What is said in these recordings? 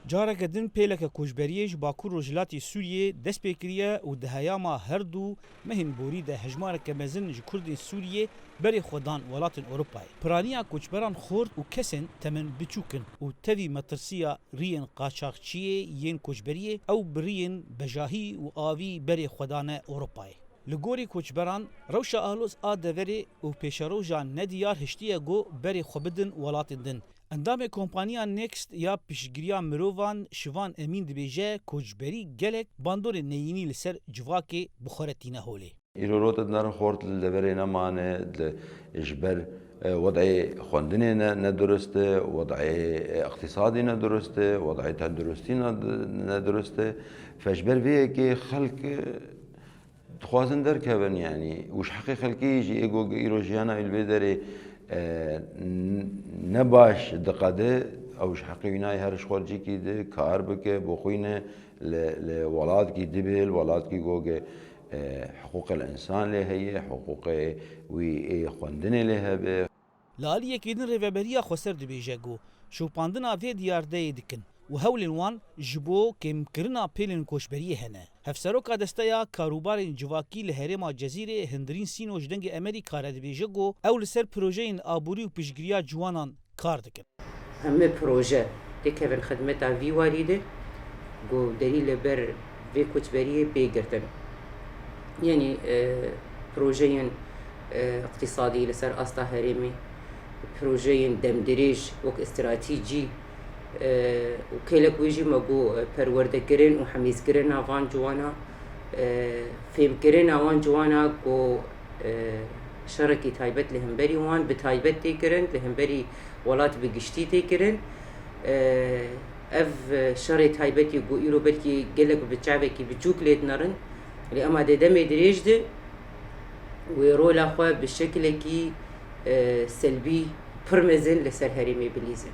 جارك دن پیلک کوچبریج باکور رجلاتی سوریه دست پیکریه و دهیاما هر دو مهن بوری ده هجمار کمزن جکرد سوریه بری خودان ولاتن اوروپای. پرانیا کوچبران خورد و کسن تمن بچوکن و توی مترسیا رین قاچاقچیه ین کوچبریه او برین بجاهی و آوی بری خودان اوروپای. لگوری کوچبران روشا آلوز آدوری و پیشروجا ندیار هشتیه گو بری خوبدن ولاتن دن. اندام کمپانیا نیکست یا پیشگیریا مروان شوان امین دبیجه کوچبری گلک باندور نیینی لسر جواکی بخورتینه هولی. ایرورات دارن خورد لبرنا مانه اجبر وضع خواندنی ندرسته، وضع اقتصادی ندرسته، وضع تندرستی ندرسته، فاجبر فيه که خلق خوازن در کبن یعنی وش حقی خلقی يجي ایروجیانا البدری نباش دقده اوش حقيقي هرش خارجي كده كار بك بخوينه لولاد كي دبل ولاد كي جوجه حقوق الانسان له هي حقوق وي خوندنه له به لالی کدن ریوبریا خسر دبیجه گو شو پاندنا في ديار دي دكن وهول وان جبو كم كرنا بيلن كوشبريه هنا هفسروكا دستايا كاروبار جواكي لهرما جزيره هندرين سينو جدنگ امريكا ردبيجه گو اول سر بروجين ابوري و پشگريا جوانان كار دكن همه پروژه دکن خدمت وی واریده گو دلیل بر وی کوچبریه بگردن یعنی پروژه اقتصادی لسر استا هرمی پروژه دمدریج وک استراتیجی و کلک ویجی مگو پروردگرین و حمیزگرین آوان جوانا فهمگرین آوان جوانا گو شركي تايبت لهم بري وان بتايبت تيكرن لهم بري ولات بقشتي تيكرن اف شري تايبتي قو ايرو بركي قلق بتشعبكي بجوك ليت نرن اللي اما دي دمي دريجد ويرو لاخوا بالشكل كي سلبي برمزن لسر هرمي بليزن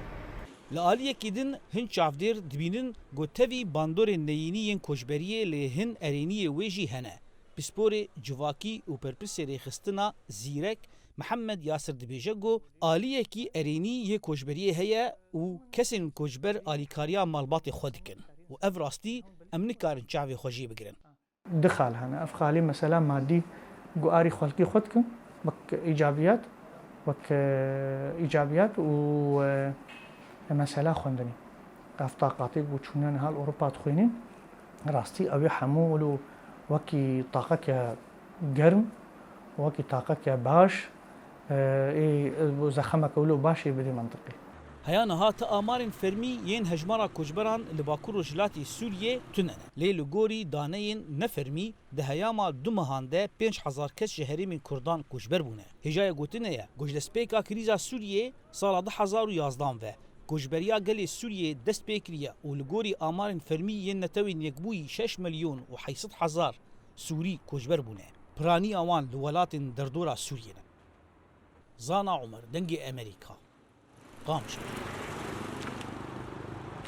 لالیه کدن هن چافدیر دبینن گو تاوی باندور نیینی کوچبریه لهن ارینی ویجی هنه بسپور جواکی و پرپس ریخستنا زیرک محمد یاسر دبیجه گو آلیه کی ارینی یک کوچبریه هیا و کسین کوچبر آلیکاریا مالبات خود کن و اف راستی امن کارن چاوی خوشی بگیرن دخل هنا افخالي مثلا مادي جو آري خلقي خود کن وك ايجابيات و مثلا خوندني افطاقاتي وچونن هال اوروبا تخوينين راستي اوي حمولو وكي طاقة جرم وكي طاقة باش زخمك ولو باشي بدي منطقي هيانا هات آمار فرمي ين هجمارا كوجبران لباكور رجلاتي سوريا تنن ليلو غوري دانين نفرمي ده هياما دمهان ده 5000 كس شهري من كردان كوجبر بونه هجايا گوتنيا گوجدسپيكا كريزا سوريا سال 2011 و کوچبریا گلی سوریه دست پیکریه و لگوری آمار فرمی ین نتوین یکبوی 6 ملیون و 800,000 سوری کوچبر بونه پرانی آوان لولات دردورا سوریه زانا عمر دنگ امریکا قامش